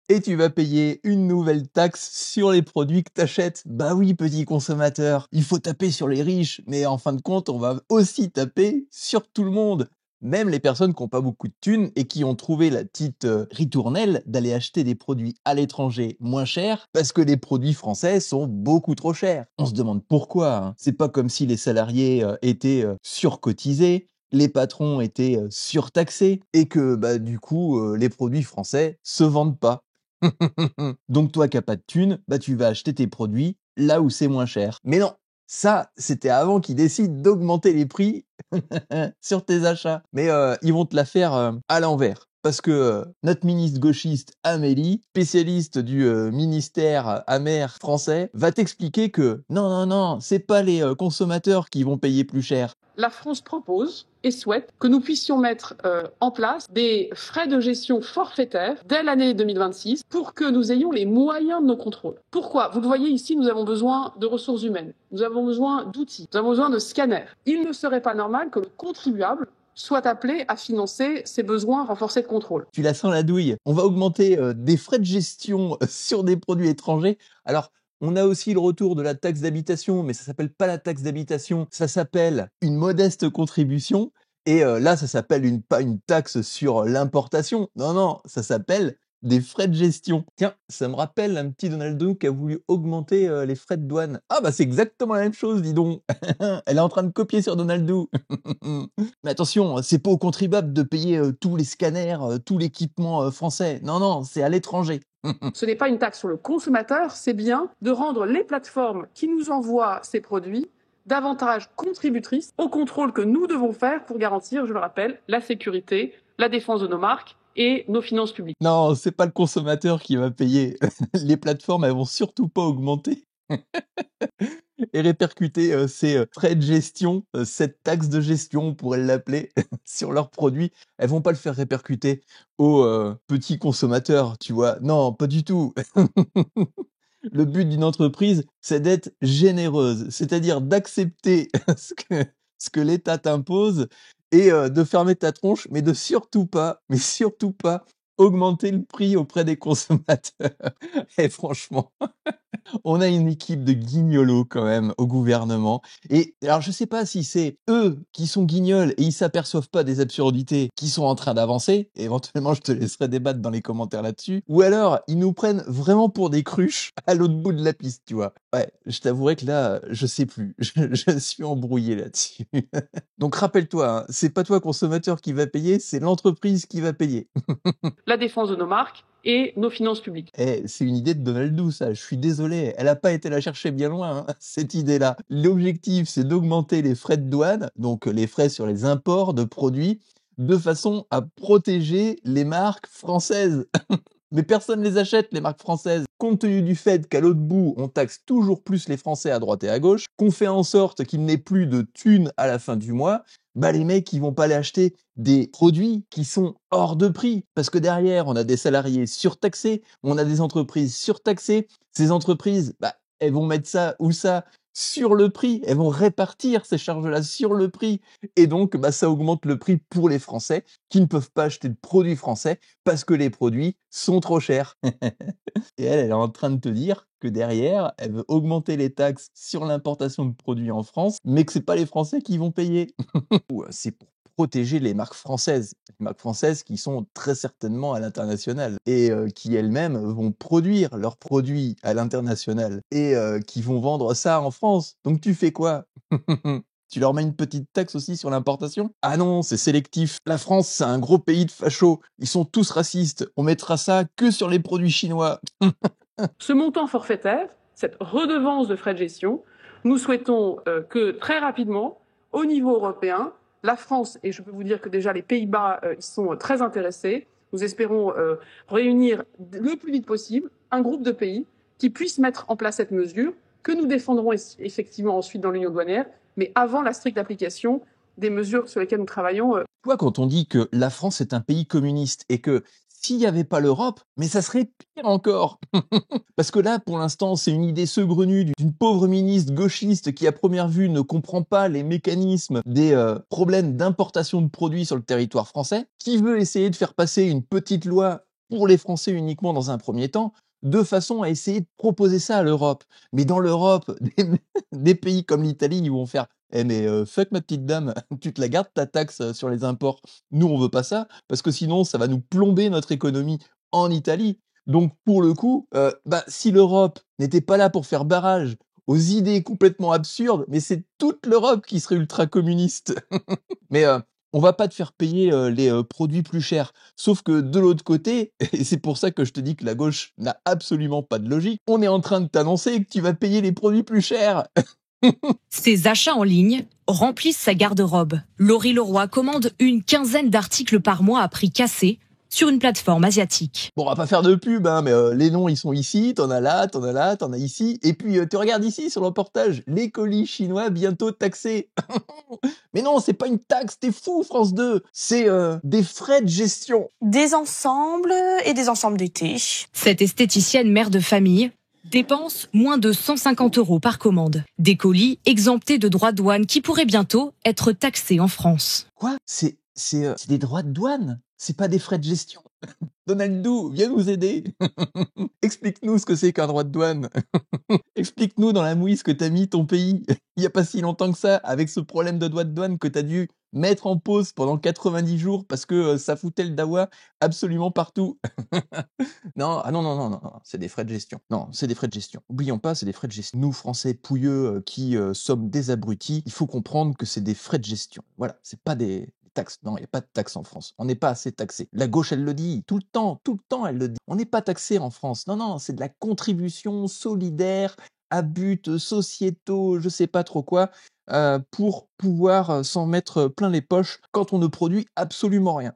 Et tu vas payer une nouvelle taxe sur les produits que t'achètes. Bah oui, petit consommateur, il faut taper sur les riches, mais en fin de compte, on va aussi taper sur tout le monde. Même les personnes qui n'ont pas beaucoup de thunes et qui ont trouvé la petite ritournelle d'aller acheter des produits à l'étranger moins chers parce que les produits français sont beaucoup trop chers. On se demande pourquoi, hein. C'est pas comme si les salariés étaient surcotisés, les patrons étaient surtaxés et que bah du coup les produits français se vendent pas. Donc toi qui n'as pas de thunes, bah tu vas acheter tes produits là où c'est moins cher. Mais non, ça c'était avant qu'ils décident d'augmenter les prix sur tes achats. Mais ils vont te la faire à l'envers. Parce que notre ministre gauchiste Amélie, spécialiste du ministère amer français, va t'expliquer que non, c'est pas les consommateurs qui vont payer plus cher. La France propose et souhaite que nous puissions mettre en place des frais de gestion forfaitaires dès l'année 2026 pour que nous ayons les moyens de nos contrôles. Pourquoi? Vous le voyez ici, nous avons besoin de ressources humaines, nous avons besoin d'outils, nous avons besoin de scanners. Il ne serait pas normal que le contribuable soit appelé à financer ses besoins renforcés de contrôle. Tu la sens la douille. On va augmenter des frais de gestion sur des produits étrangers. Alors, on a aussi le retour de la taxe d'habitation, mais ça s'appelle pas la taxe d'habitation, ça s'appelle une modeste contribution. Et là, ça s'appelle pas une taxe sur l'importation. Non, ça s'appelle des frais de gestion. Tiens, ça me rappelle un petit Donaldo qui a voulu augmenter les frais de douane. Ah bah c'est exactement la même chose, dis donc. Elle est en train de copier sur Donaldo. Mais attention, c'est pas aux contribuables de payer tous les scanners, tout l'équipement français. Non, c'est à l'étranger. Ce n'est pas une taxe sur le consommateur, c'est bien de rendre les plateformes qui nous envoient ces produits davantage contributrices au contrôle que nous devons faire pour garantir, je le rappelle, la sécurité, la défense de nos marques et nos finances publiques. Non, c'est pas le consommateur qui va payer. Les plateformes, elles vont surtout pas augmenter et répercuter ces frais de gestion, cette taxe de gestion, on pourrait l'appeler, sur leurs produits. Elles vont pas le faire répercuter aux petits consommateurs, tu vois. Non, pas du tout. Le but d'une entreprise, c'est d'être généreuse, c'est-à-dire d'accepter ce que l'État t'impose et de fermer ta tronche, mais de surtout pas, augmenter le prix auprès des consommateurs. Et franchement, on a une équipe de guignolos quand même au gouvernement. Et alors je sais pas si c'est eux qui sont guignols et ils s'aperçoivent pas des absurdités qui sont en train d'avancer. Éventuellement, je te laisserai débattre dans les commentaires là-dessus. Ou alors, ils nous prennent vraiment pour des cruches à l'autre bout de la piste, tu vois. Ouais, je t'avouerai que là, je sais plus. Je suis embrouillé là-dessus. Donc rappelle-toi, hein, c'est pas toi consommateur qui va payer, c'est l'entreprise qui va payer. La défense de nos marques et nos finances publiques. C'est une idée de Donaldou, ça. Je suis désolé, elle a pas été la chercher bien loin, hein, cette idée-là. L'objectif, c'est d'augmenter les frais de douane, donc les frais sur les imports de produits, de façon à protéger les marques françaises. Mais personne les achète, les marques françaises. Compte tenu du fait qu'à l'autre bout, on taxe toujours plus les Français à droite et à gauche, qu'on fait en sorte qu'il n'ait plus de thunes à la fin du mois, bah les mecs, ils vont pas aller acheter des produits qui sont hors de prix. Parce que derrière, on a des salariés surtaxés, on a des entreprises surtaxées. Ces entreprises, bah, elles vont mettre ça ou ça sur le prix. Elles vont répartir ces charges-là sur le prix. Et donc, bah, ça augmente le prix pour les Français qui ne peuvent pas acheter de produits français parce que les produits sont trop chers. Et elle est en train de te dire que derrière, elle veut augmenter les taxes sur l'importation de produits en France, mais que c'est pas les Français qui vont payer. Ou c'est pour protéger les marques françaises qui sont très certainement à l'international et qui elles-mêmes vont produire leurs produits à l'international et qui vont vendre ça en France. Donc tu fais quoi? Tu leur mets une petite taxe aussi sur l'importation? Ah non, c'est sélectif. La France, c'est un gros pays de fachos. Ils sont tous racistes. On mettra ça que sur les produits chinois. Ce montant forfaitaire, cette redevance de frais de gestion, nous souhaitons que très rapidement, au niveau européen, la France, et je peux vous dire que déjà les Pays-Bas y sont très intéressés, nous espérons réunir le plus vite possible un groupe de pays qui puissent mettre en place cette mesure, que nous défendrons effectivement ensuite dans l'Union douanière, mais avant la stricte application des mesures sur lesquelles nous travaillons. Tu vois, quand on dit que la France est un pays communiste et que s'il n'y avait pas l'Europe, mais ça serait pire encore. Parce que là, pour l'instant, c'est une idée saugrenue d'une pauvre ministre gauchiste qui, à première vue, ne comprend pas les mécanismes des problèmes d'importation de produits sur le territoire français, qui veut essayer de faire passer une petite loi pour les Français uniquement dans un premier temps, de façon à essayer de proposer ça à l'Europe. Mais dans l'Europe, des pays comme l'Italie, ils vont faire: «Eh mais fuck ma petite dame, tu te la gardes ta taxe, sur les imports. Nous, on veut pas ça, parce que sinon ça va nous plomber notre économie en Italie». Donc pour le coup, bah, si l'Europe n'était pas là pour faire barrage aux idées complètement absurdes, mais c'est toute l'Europe qui serait ultra communiste. Mais on va pas te faire payer, les, produits plus chers. Sauf que de l'autre côté, et c'est pour ça que je te dis que la gauche n'a absolument pas de logique, on est en train de t'annoncer que tu vas payer les produits plus chers. Ses achats en ligne remplissent sa garde-robe. Laurie Leroy commande une quinzaine d'articles par mois à prix cassé sur une plateforme asiatique. Bon, on va pas faire de pub, hein, mais les noms, ils sont ici, t'en as là, t'en as là, t'en as ici. Et puis, tu regardes ici sur le reportage, les colis chinois bientôt taxés. Mais non, c'est pas une taxe, t'es fou, France 2. C'est des frais de gestion. Des ensembles et des ensembles d'été. Cette esthéticienne mère de famille dépense moins de 150 € par commande. Des colis exemptés de droits de douane qui pourraient bientôt être taxés en France. Quoi? C'est des droits de douane? C'est pas des frais de gestion? Donaldou, viens nous aider. Explique-nous ce que c'est qu'un droit de douane. Explique-nous dans la mouise que t'as mis ton pays, il y a pas si longtemps que ça, avec ce problème de droit de douane que t'as dû mettre en pause pendant 90 jours parce que ça foutait le dawa absolument partout. Non, ah non, non, non, non, non, c'est des frais de gestion. Non, c'est des frais de gestion. Oublions pas, c'est des frais de gestion. Nous, Français pouilleux qui sommes des abrutis, il faut comprendre que c'est des frais de gestion. Voilà, c'est pas des taxes. Non, il n'y a pas de taxes en France. On n'est pas assez taxé. La gauche, elle le dit. Tout le temps, elle le dit. On n'est pas taxé en France. Non, non, c'est de la contribution solidaire à but sociétaux, je sais pas trop quoi, pour pouvoir s'en mettre plein les poches quand on ne produit absolument rien.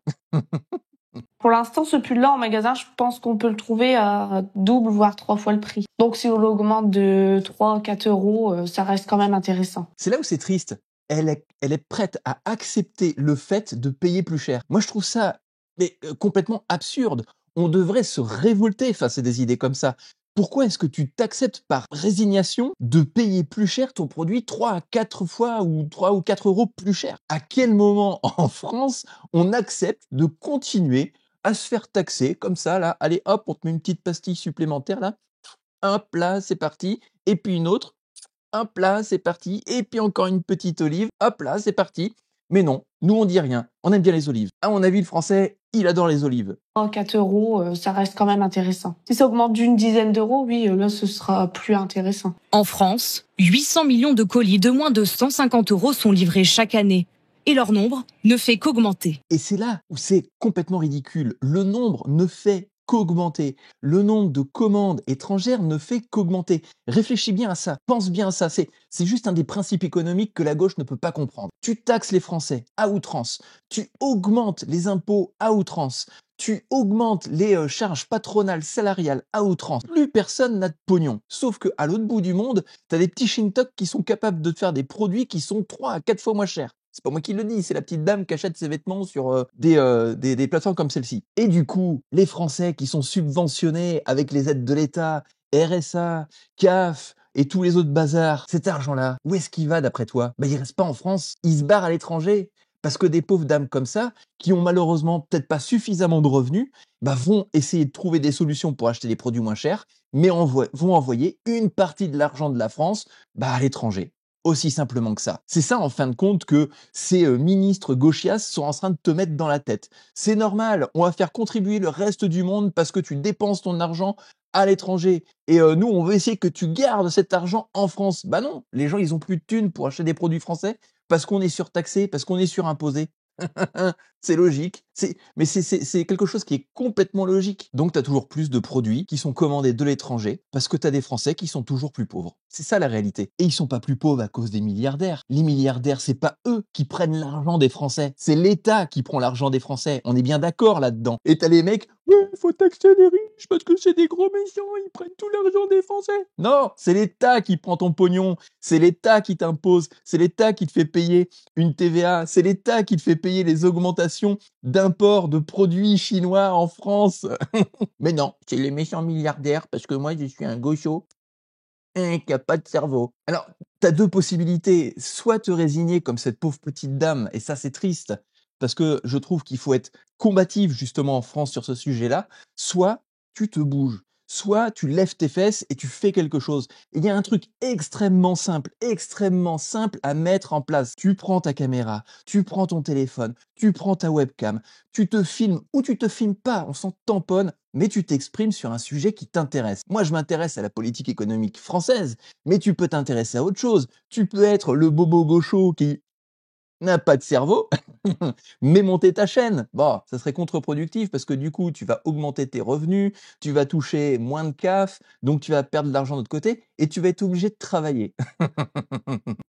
Pour l'instant, ce pull-là en magasin, je pense qu'on peut le trouver à double, voire 3 fois le prix. Donc si on l'augmente de 3 4 euros, ça reste quand même intéressant. C'est là où c'est triste. Elle est prête à accepter le fait de payer plus cher. Moi, je trouve ça mais, complètement absurde. On devrait se révolter face à des idées comme ça. Pourquoi est-ce que tu t'acceptes par résignation de payer plus cher ton produit 3 à 4 fois ou 3 ou 4 euros plus cher? À quel moment en France on accepte de continuer à se faire taxer comme ça là? Allez hop, on te met une petite pastille supplémentaire là. Hop là, c'est parti. Et puis une autre. Hop là, c'est parti. Et puis encore une petite olive. Hop là, c'est parti. Mais non, nous on dit rien. On aime bien les olives. À mon avis, le français, il adore les olives. 3 4 euros, ça reste quand même intéressant. Si ça augmente d'une dizaine d'euros, oui, là, ce sera plus intéressant. En France, 800 millions de colis de moins de 150 € sont livrés chaque année. Et leur nombre ne fait qu'augmenter. Et c'est là où c'est complètement ridicule. Le nombre ne fait qu'augmenter. Le nombre de commandes étrangères ne fait qu'augmenter. Réfléchis bien à ça, pense bien à ça. C'est juste un des principes économiques que la gauche ne peut pas comprendre. Tu taxes les Français à outrance, tu augmentes les impôts à outrance, tu augmentes les charges patronales salariales à outrance. Plus personne n'a de pognon. Sauf que à l'autre bout du monde, t'as des petits shintok qui sont capables de te faire des produits qui sont 3 à 4 fois moins chers. C'est pas moi qui le dis, c'est la petite dame qui achète ses vêtements sur des plateformes comme celle-ci. Et du coup, les Français qui sont subventionnés avec les aides de l'État, RSA, CAF et tous les autres bazars, cet argent-là, où est-ce qu'il va d'après toi? Bah, il reste pas en France, il se barre à l'étranger. Parce que des pauvres dames comme ça, qui ont malheureusement peut-être pas suffisamment de revenus, bah, vont essayer de trouver des solutions pour acheter des produits moins chers, mais vont envoyer une partie de l'argent de la France bah, à l'étranger. Aussi simplement que ça. C'est ça, en fin de compte, que ces ministres gauchias sont en train de te mettre dans la tête. C'est normal, on va faire contribuer le reste du monde parce que tu dépenses ton argent à l'étranger. Et nous, on veut essayer que tu gardes cet argent en France. Bah non, les gens, ils ont plus de thunes pour acheter des produits français parce qu'on est surtaxé, parce qu'on est surimposé. C'est logique. Mais c'est quelque chose qui est complètement logique. Donc, tu as toujours plus de produits qui sont commandés de l'étranger parce que tu as des Français qui sont toujours plus pauvres. C'est ça la réalité. Et ils sont pas plus pauvres à cause des milliardaires. Les milliardaires, c'est pas eux qui prennent l'argent des Français. C'est l'État qui prend l'argent des Français. On est bien d'accord là-dedans. Et t'as les mecs, ouais, faut taxer les riches parce que c'est des gros méchants, ils prennent tout l'argent des Français. Non, c'est l'État qui prend ton pognon. C'est l'État qui t'impose. C'est l'État qui te fait payer une TVA. C'est l'État qui te fait payer les augmentations d'import de produits chinois en France. Mais non, c'est les méchants milliardaires parce que moi je suis un gaucho qui a pas de cerveau. Alors, t'as deux possibilités. Soit te résigner comme cette pauvre petite dame, et ça c'est triste, parce que je trouve qu'il faut être combatif justement en France sur ce sujet-là, soit tu te bouges, soit tu lèves tes fesses et tu fais quelque chose. Il y a un truc extrêmement simple à mettre en place. Tu prends ta caméra, tu prends ton téléphone, tu prends ta webcam, tu te filmes ou tu te filmes pas, on s'en tamponne, mais tu t'exprimes sur un sujet qui t'intéresse. Moi, je m'intéresse à la politique économique française, mais tu peux t'intéresser à autre chose. Tu peux être le bobo gaucho qui n'a pas de cerveau, mais monter ta chaîne. Bon, ça serait contre-productif parce que du coup, tu vas augmenter tes revenus, tu vas toucher moins de CAF, donc tu vas perdre de l'argent de l'autre côté et tu vas être obligé de travailler.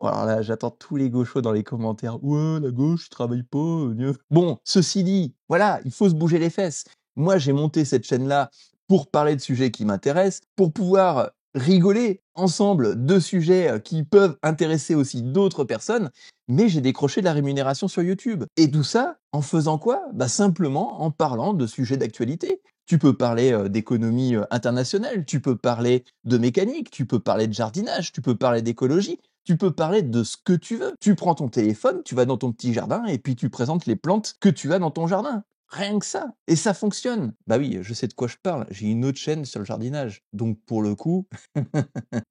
Alors là, j'attends tous les gauchos dans les commentaires. Ouais, la gauche, travaille pas. Mieux. Bon, ceci dit, voilà, il faut se bouger les fesses. Moi, j'ai monté cette chaîne-là pour parler de sujets qui m'intéressent, pour pouvoir rigoler ensemble de sujets qui peuvent intéresser aussi d'autres personnes, mais j'ai décroché de la rémunération sur YouTube. Et tout ça, en faisant quoi? Bah simplement en parlant de sujets d'actualité. Tu peux parler d'économie internationale, tu peux parler de mécanique, tu peux parler de jardinage, tu peux parler d'écologie, tu peux parler de ce que tu veux. Tu prends ton téléphone, tu vas dans ton petit jardin et puis tu présentes les plantes que tu as dans ton jardin. Rien que ça. Et ça fonctionne. Bah oui, je sais de quoi je parle. J'ai une autre chaîne sur le jardinage. Donc pour le coup,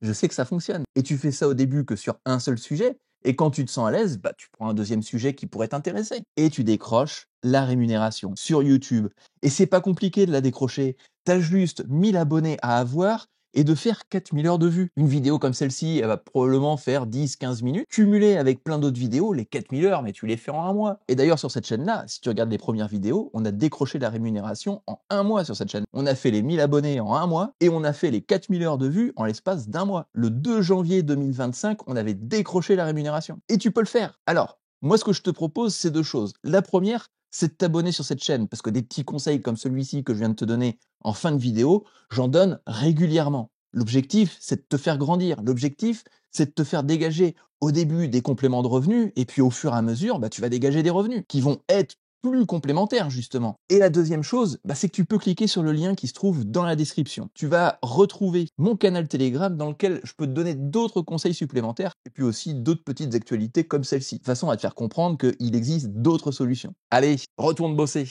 je sais que ça fonctionne. Et tu fais ça au début que sur un seul sujet. Et quand tu te sens à l'aise, bah tu prends un deuxième sujet qui pourrait t'intéresser. Et tu décroches la rémunération sur YouTube. Et c'est pas compliqué de la décrocher. T'as juste 1000 abonnés à avoir et de faire 4000 heures de vues. Une vidéo comme celle-ci, elle va probablement faire 10-15 minutes. Cumulée avec plein d'autres vidéos, les 4000 heures, mais tu les fais en un mois. Et d'ailleurs, sur cette chaîne-là, si tu regardes les premières vidéos, on a décroché la rémunération en un mois sur cette chaîne. On a fait les 1000 abonnés en un mois et on a fait les 4000 heures de vues en l'espace d'un mois. Le 2 janvier 2025, on avait décroché la rémunération. Et tu peux le faire. Alors, moi, ce que je te propose, c'est deux choses. La première, c'est de t'abonner sur cette chaîne, parce que des petits conseils comme celui-ci que je viens de te donner en fin de vidéo, j'en donne régulièrement. L'objectif, c'est de te faire grandir. L'objectif, c'est de te faire dégager au début des compléments de revenus, et puis au fur et à mesure, bah, tu vas dégager des revenus qui vont être plus complémentaires, justement. Et la deuxième chose, bah, c'est que tu peux cliquer sur le lien qui se trouve dans la description. Tu vas retrouver mon canal Telegram dans lequel je peux te donner d'autres conseils supplémentaires, et puis aussi d'autres petites actualités comme celle-ci, de façon à te faire comprendre qu'il existe d'autres solutions. Allez, retourne bosser!